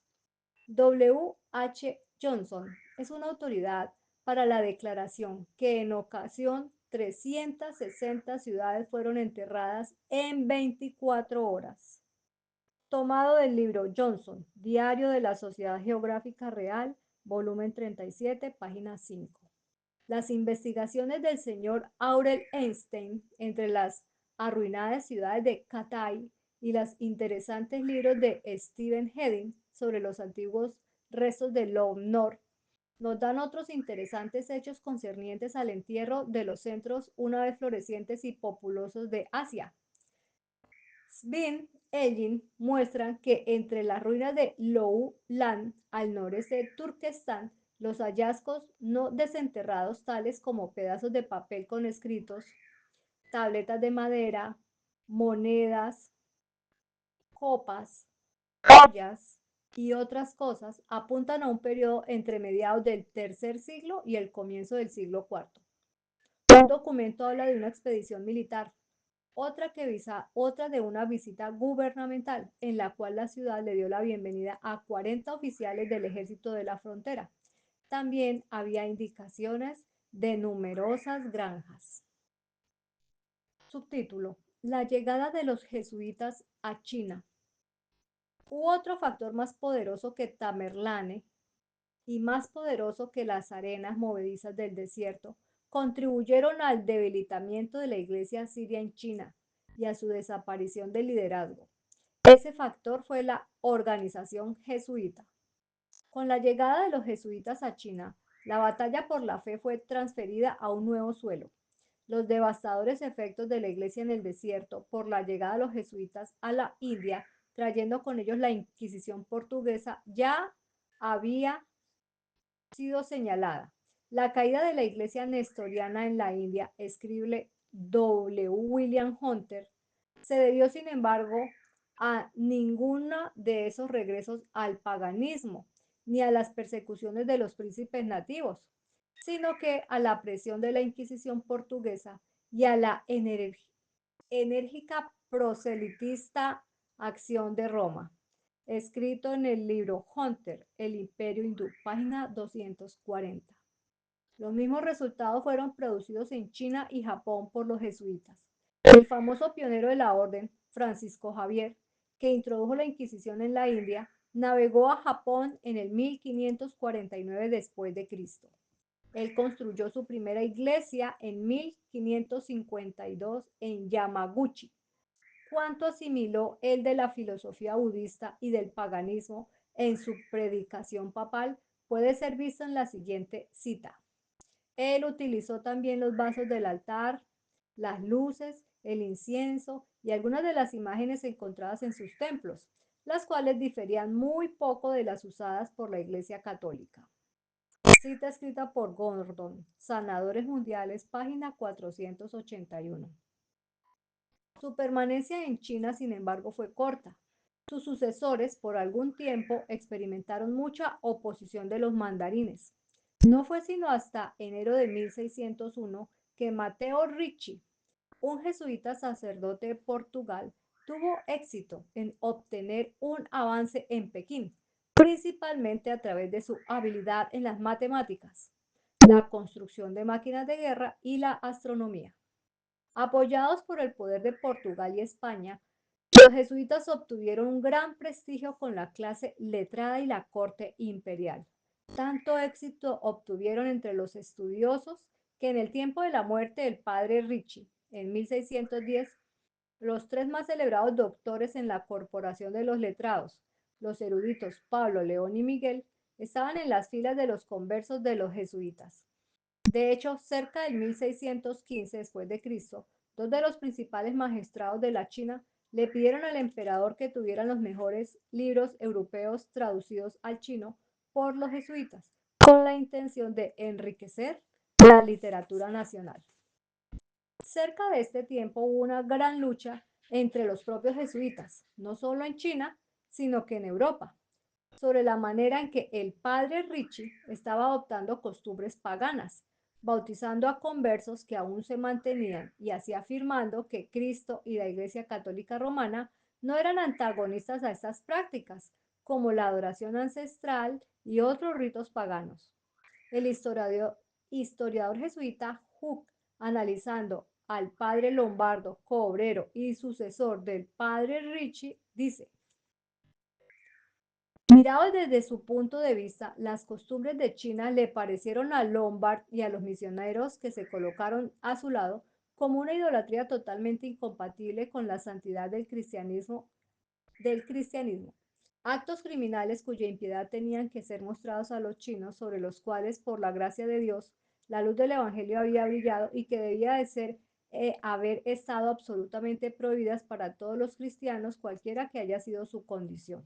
W. H. Johnson es una autoridad para la declaración que en ocasión 360 ciudades fueron enterradas en 24 horas. Tomado del libro Johnson, Diario de la Sociedad Geográfica Real, volumen 37, página 5. Las investigaciones del señor Aurel Einstein entre las arruinadas ciudades de Cathay y los interesantes libros de Stephen Hewlett sobre los antiguos restos de Lone North nos dan otros interesantes hechos concernientes al entierro de los centros una vez florecientes y populosos de Asia. Sven Elgin muestran que entre las ruinas de Lou Lan, al noreste de Turquestán, los hallazgos no desenterrados, tales como pedazos de papel con escritos, tabletas de madera, monedas, copas, joyas y otras cosas, apuntan a un periodo entre mediados del tercer siglo y el comienzo del siglo IV. Un documento habla de una expedición militar, otra de una visita gubernamental, en la cual la ciudad le dio la bienvenida a 40 oficiales del ejército de la frontera. También había indicaciones de numerosas granjas. Subtítulo: La llegada de los jesuitas a China. Hubo otro factor más poderoso que Tamerlane y más poderoso que las arenas movedizas del desierto, contribuyeron al debilitamiento de la iglesia siria en China y a su desaparición del liderazgo. Ese factor fue la organización jesuita. Con la llegada de los jesuitas a China, la batalla por la fe fue transferida a un nuevo suelo. Los devastadores efectos de la iglesia en el desierto por la llegada de los jesuitas a la India trayendo con ellos la Inquisición portuguesa, ya había sido señalada. La caída de la iglesia nestoriana en la India, escribe W. William Hunter, se debió, sin embargo, a ninguno de esos regresos al paganismo, ni a las persecuciones de los príncipes nativos, sino que a la presión de la Inquisición portuguesa y a la enérgica proselitista acción de Roma, escrito en el libro Hunter, El Imperio Hindú, página 240. Los mismos resultados fueron producidos en China y Japón por los jesuitas. El famoso pionero de la orden, Francisco Javier, que introdujo la Inquisición en la India, navegó a Japón en el 1549 después de Cristo. Él construyó su primera iglesia en 1552 en Yamaguchi. ¿Cuánto asimiló él de la filosofía budista y del paganismo en su predicación papal? Puede ser visto en la siguiente cita. Él utilizó también los vasos del altar, las luces, el incienso y algunas de las imágenes encontradas en sus templos, las cuales diferían muy poco de las usadas por la Iglesia Católica. Cita escrita por Gordon, Sanadores Mundiales, página 481. Su permanencia en China, sin embargo, fue corta. Sus sucesores, por algún tiempo, experimentaron mucha oposición de los mandarines. No fue sino hasta enero de 1601 que Mateo Ricci, un jesuita sacerdote de Portugal, tuvo éxito en obtener un avance en Pekín, principalmente a través de su habilidad en las matemáticas, la construcción de máquinas de guerra y la astronomía. Apoyados por el poder de Portugal y España, los jesuitas obtuvieron un gran prestigio con la clase letrada y la corte imperial. Tanto éxito obtuvieron entre los estudiosos que en el tiempo de la muerte del padre Ricci, en 1610, los tres más celebrados doctores en la corporación de los letrados, los eruditos Pablo, León y Miguel, estaban en las filas de los conversos de los jesuitas. De hecho, cerca del 1615 después de Cristo, dos de los principales magistrados de la China le pidieron al emperador que tuvieran los mejores libros europeos traducidos al chino por los jesuitas, con la intención de enriquecer la literatura nacional. Cerca de este tiempo hubo una gran lucha entre los propios jesuitas, no solo en China, sino que en Europa, sobre la manera en que el padre Ricci estaba adoptando costumbres paganas, bautizando a conversos que aún se mantenían y así afirmando que Cristo y la Iglesia Católica Romana no eran antagonistas a estas prácticas, como la adoración ancestral y otros ritos paganos. El historiador jesuita Hooke, analizando al padre Lombardo, coobrero y sucesor del padre Ricci, dice: mirados desde su punto de vista, las costumbres de China le parecieron a Lombard y a los misioneros que se colocaron a su lado como una idolatría totalmente incompatible con la santidad del cristianismo. Actos criminales cuya impiedad tenían que ser mostrados a los chinos, sobre los cuales, por la gracia de Dios, la luz del Evangelio había brillado y que debía de ser haber estado absolutamente prohibidas para todos los cristianos, cualquiera que haya sido su condición.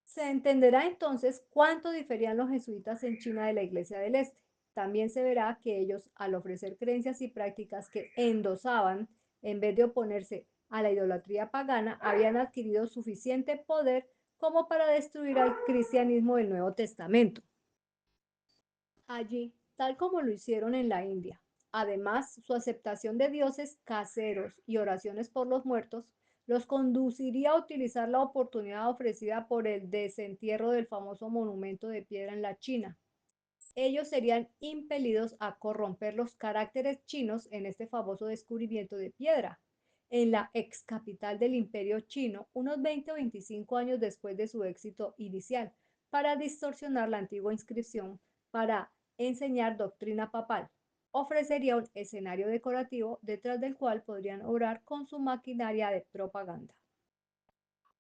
Se entenderá entonces cuánto diferían los jesuitas en China de la Iglesia del Este. También se verá que ellos, al ofrecer creencias y prácticas que endosaban, en vez de oponerse a la idolatría pagana, habían adquirido suficiente poder como para destruir al cristianismo del Nuevo Testamento. Allí, tal como lo hicieron en la India. Además, su aceptación de dioses caseros y oraciones por los muertos los conduciría a utilizar la oportunidad ofrecida por el desentierro del famoso monumento de piedra en la China. Ellos serían impelidos a corromper los caracteres chinos en este famoso descubrimiento de piedra, en la ex capital del Imperio Chino, unos 20 o 25 años después de su éxito inicial, para distorsionar la antigua inscripción, para enseñar doctrina papal. Ofrecería un escenario decorativo detrás del cual podrían obrar con su maquinaria de propaganda.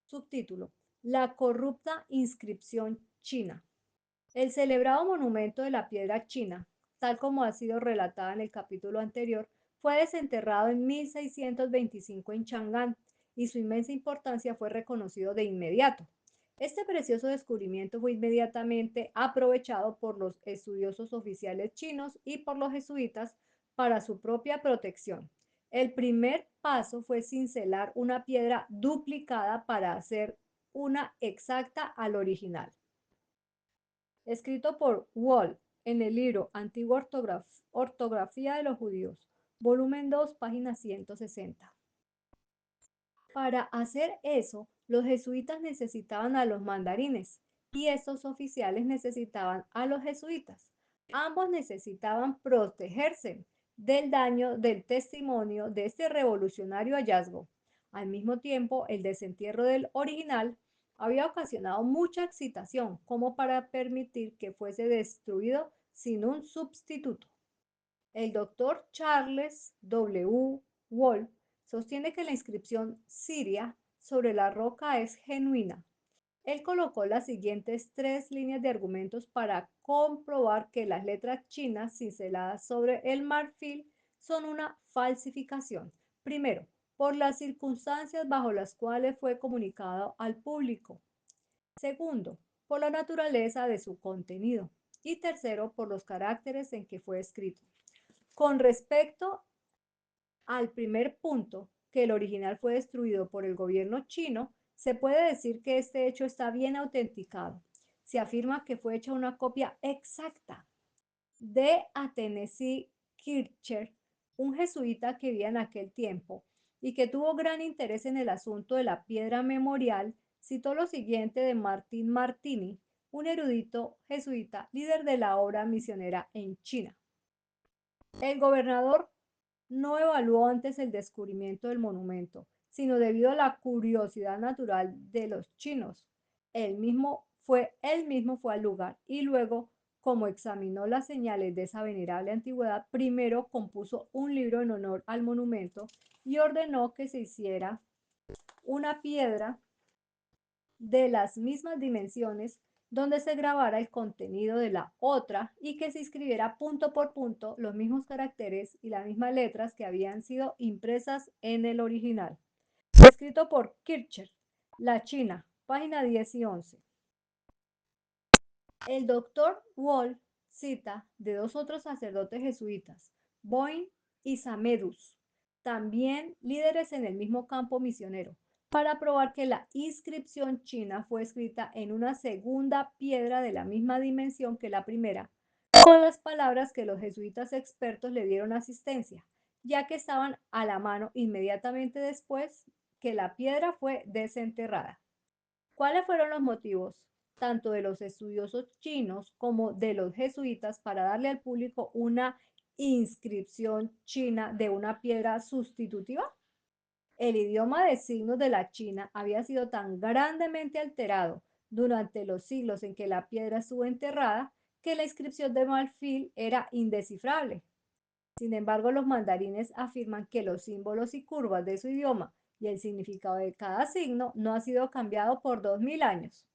Subtítulo: La corrupta inscripción china. El celebrado monumento de la piedra china, tal como ha sido relatada en el capítulo anterior, fue desenterrado en 1625 en Chang'an y su inmensa importancia fue reconocido de inmediato. Este precioso descubrimiento fue inmediatamente aprovechado por los estudiosos oficiales chinos y por los jesuitas para su propia protección. El primer paso fue cincelar una piedra duplicada para hacer una exacta al original. Escrito por Wall en el libro Antigua Ortografía de los Judíos, volumen 2, página 160. Para hacer eso, los jesuitas necesitaban a los mandarines y estos oficiales necesitaban a los jesuitas. Ambos necesitaban protegerse del daño del testimonio de este revolucionario hallazgo. Al mismo tiempo, el desentierro del original había ocasionado mucha excitación como para permitir que fuese destruido sin un sustituto. El doctor Charles W. Wolf sostiene que la inscripción siria sobre la roca es genuina. Él colocó las siguientes 3 líneas de argumentos para comprobar que las letras chinas cinceladas sobre el marfil son una falsificación. Primero, por las circunstancias bajo las cuales fue comunicado al público. Segundo, por la naturaleza de su contenido. Y tercero, por los caracteres en que fue escrito. Con respecto al primer punto, que el original fue destruido por el gobierno chino, se puede decir que este hecho está bien autenticado. Se afirma que fue hecha una copia exacta de Tennessee Kircher, un jesuita que vivía en aquel tiempo y que tuvo gran interés en el asunto de la piedra memorial. Citó lo siguiente de Martín Martini, un erudito jesuita, líder de la obra misionera en China. El gobernador no evaluó antes el descubrimiento del monumento, sino debido a la curiosidad natural de los chinos. Él mismo fue al lugar y luego, como examinó las señales de esa venerable antigüedad, primero compuso un libro en honor al monumento y ordenó que se hiciera una piedra de las mismas dimensiones donde se grabara el contenido de la otra y que se escribiera punto por punto los mismos caracteres y las mismas letras que habían sido impresas en el original. Escrito por Kircher, La China, página 10 y 11. El doctor Wall cita de 2 otros sacerdotes jesuitas, Boyne y Samedus, también líderes en el mismo campo misionero, para probar que la inscripción china fue escrita en una segunda piedra de la misma dimensión que la primera, con las palabras que los jesuitas expertos le dieron asistencia, ya que estaban a la mano inmediatamente después que la piedra fue desenterrada. ¿Cuáles fueron los motivos, tanto de los estudiosos chinos como de los jesuitas, para darle al público una inscripción china de una piedra sustitutiva? El idioma de signos de la China había sido tan grandemente alterado durante los siglos en que la piedra estuvo enterrada que la inscripción de marfil era indescifrable. Sin embargo, los mandarines afirman que los símbolos y curvas de su idioma y el significado de cada signo no ha sido cambiado por 2000 años.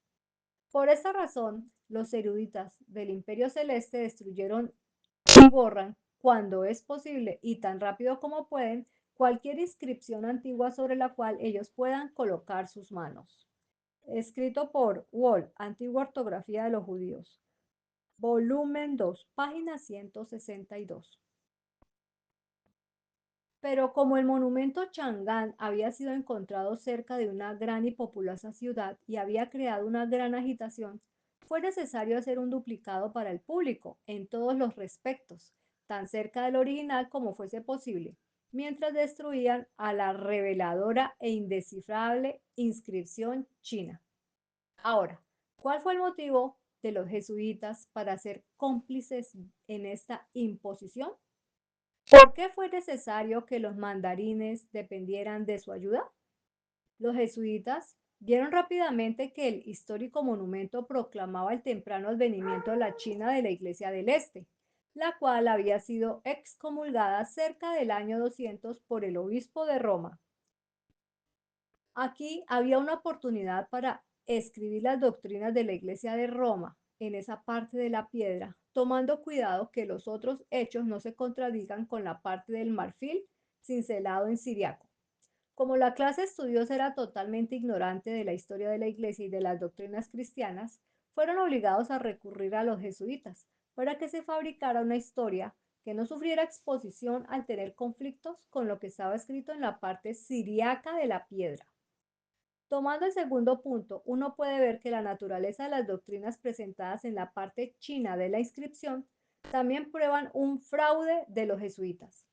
Por esta razón, los eruditas del Imperio Celeste destruyeron y borran, cuando es posible y tan rápido como pueden, cualquier inscripción antigua sobre la cual ellos puedan colocar sus manos. Escrito por Wall, Antigua Ortografía de los Judíos, volumen 2, página 162. Pero como el monumento Chang'an había sido encontrado cerca de una gran y populosa ciudad y había creado una gran agitación, fue necesario hacer un duplicado para el público en todos los respectos, tan cerca del original como fuese posible, mientras destruían a la reveladora e indescifrable inscripción china. Ahora, ¿cuál fue el motivo de los jesuitas para ser cómplices en esta imposición? ¿Por qué fue necesario que los mandarines dependieran de su ayuda? Los jesuitas vieron rápidamente que el histórico monumento proclamaba el temprano advenimiento de la China de la Iglesia del Este, la cual había sido excomulgada cerca del año 200 por el obispo de Roma. Aquí había una oportunidad para escribir las doctrinas de la Iglesia de Roma en esa parte de la piedra, tomando cuidado que los otros hechos no se contradigan con la parte del marfil cincelado en siriaco. Como la clase estudiosa era totalmente ignorante de la historia de la Iglesia y de las doctrinas cristianas, fueron obligados a recurrir a los jesuitas para que se fabricara una historia que no sufriera exposición al tener conflictos con lo que estaba escrito en la parte siriaca de la piedra. Tomando el segundo punto, uno puede ver que la naturaleza de las doctrinas presentadas en la parte china de la inscripción también prueban un fraude de los jesuitas.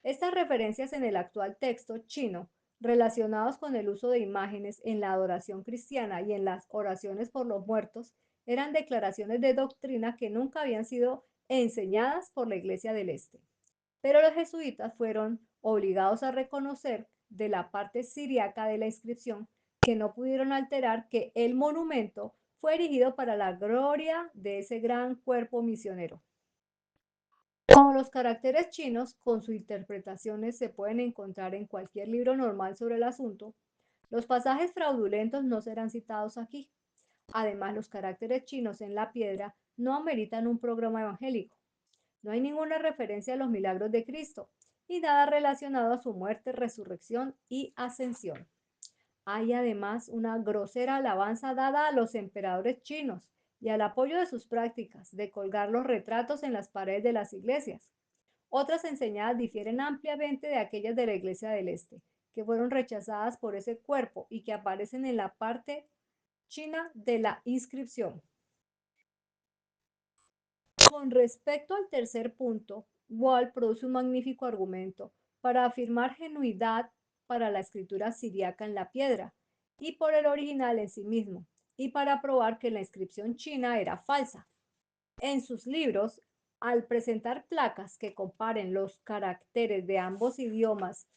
Estas referencias en el actual texto chino, relacionados con el uso de imágenes en la adoración cristiana y en las oraciones por los muertos, eran declaraciones de doctrina que nunca habían sido enseñadas por la Iglesia del Este. Pero los jesuitas fueron obligados a reconocer de la parte siriaca de la inscripción que no pudieron alterar que el monumento fue erigido para la gloria de ese gran cuerpo misionero. Como los caracteres chinos, con sus interpretaciones, se pueden encontrar en cualquier libro normal sobre el asunto, los pasajes fraudulentos no serán citados aquí. Además, los caracteres chinos en la piedra no ameritan un programa evangélico. No hay ninguna referencia a los milagros de Cristo y nada relacionado a su muerte, resurrección y ascensión. Hay además una grosera alabanza dada a los emperadores chinos y al apoyo de sus prácticas de colgar los retratos en las paredes de las iglesias. Otras enseñadas difieren ampliamente de aquellas de la Iglesia del Este, que fueron rechazadas por ese cuerpo y que aparecen en la parte china de la inscripción. Con respecto al tercer punto, Wall produce un magnífico argumento para afirmar genuidad para la escritura siriaca en la piedra y por el original en sí mismo, y para probar que la inscripción china era falsa. En sus libros, al presentar placas que comparen los caracteres de ambos idiomas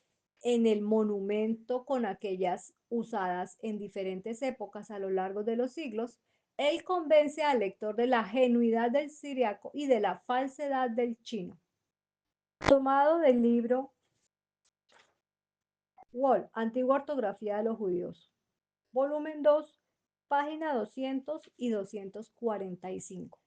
en el monumento con aquellas usadas en diferentes épocas a lo largo de los siglos, él convence al lector de la genuidad del siriaco y de la falsedad del chino. Tomado del libro Wall, Antigua Ortografía de los Judíos, volumen 2, página 200 y 245.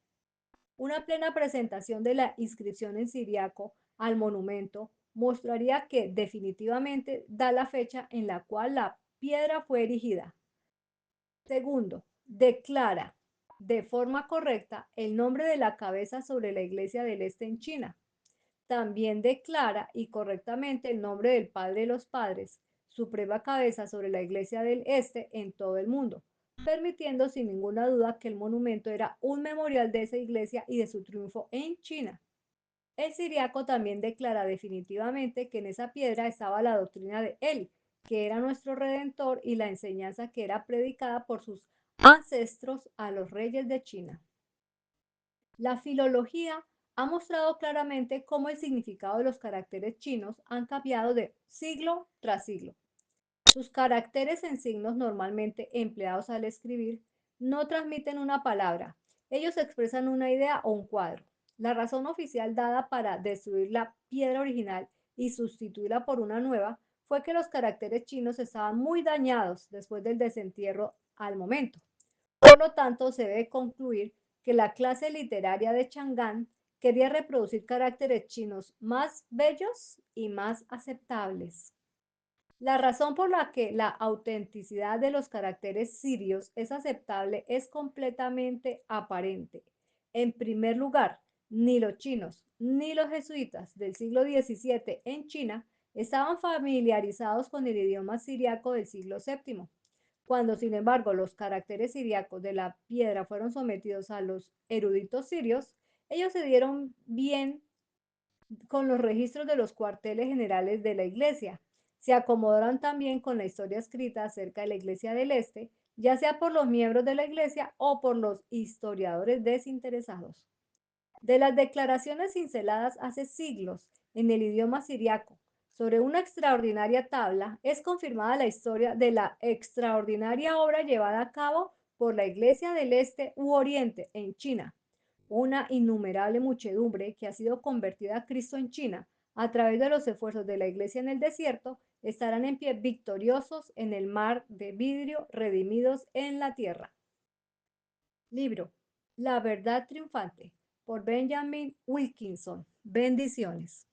Una plena presentación de la inscripción en siriaco al monumento mostraría que definitivamente da la fecha en la cual la piedra fue erigida. Segundo, declara de forma correcta el nombre de la cabeza sobre la Iglesia del Este en China. También declara y correctamente el nombre del Padre de los Padres, suprema cabeza sobre la Iglesia del Este en todo el mundo, permitiendo sin ninguna duda que el monumento era un memorial de esa iglesia y de su triunfo en China. El siriaco también declara definitivamente que en esa piedra estaba la doctrina de él, que era nuestro redentor, y la enseñanza que era predicada por sus ancestros a los reyes de China. La filología ha mostrado claramente cómo el significado de los caracteres chinos han cambiado de siglo tras siglo. Sus caracteres en signos normalmente empleados al escribir no transmiten una palabra, ellos expresan una idea o un cuadro. La razón oficial dada para destruir la piedra original y sustituirla por una nueva fue que los caracteres chinos estaban muy dañados después del desentierro al momento. Por lo tanto, se debe concluir que la clase literaria de Chang'an quería reproducir caracteres chinos más bellos y más aceptables. La razón por la que la autenticidad de los caracteres sirios es aceptable es completamente aparente. En primer lugar, ni los chinos ni los jesuitas del siglo XVII en China estaban familiarizados con el idioma siriaco del siglo VII. Cuando, sin embargo, los caracteres siriacos de la piedra fueron sometidos a los eruditos sirios, ellos se dieron bien con los registros de los cuarteles generales de la iglesia. Se acomodaron también con la historia escrita acerca de la iglesia del Este, ya sea por los miembros de la iglesia o por los historiadores desinteresados. De las declaraciones cinceladas hace siglos en el idioma siriaco sobre una extraordinaria tabla, es confirmada la historia de la extraordinaria obra llevada a cabo por la Iglesia del Este u Oriente en China, una innumerable muchedumbre que ha sido convertida a Cristo en China a través de los esfuerzos de la Iglesia en el desierto, estarán en pie victoriosos en el mar de vidrio, redimidos en la tierra. Libro La verdad triunfante por Benjamin Wilkinson. Bendiciones.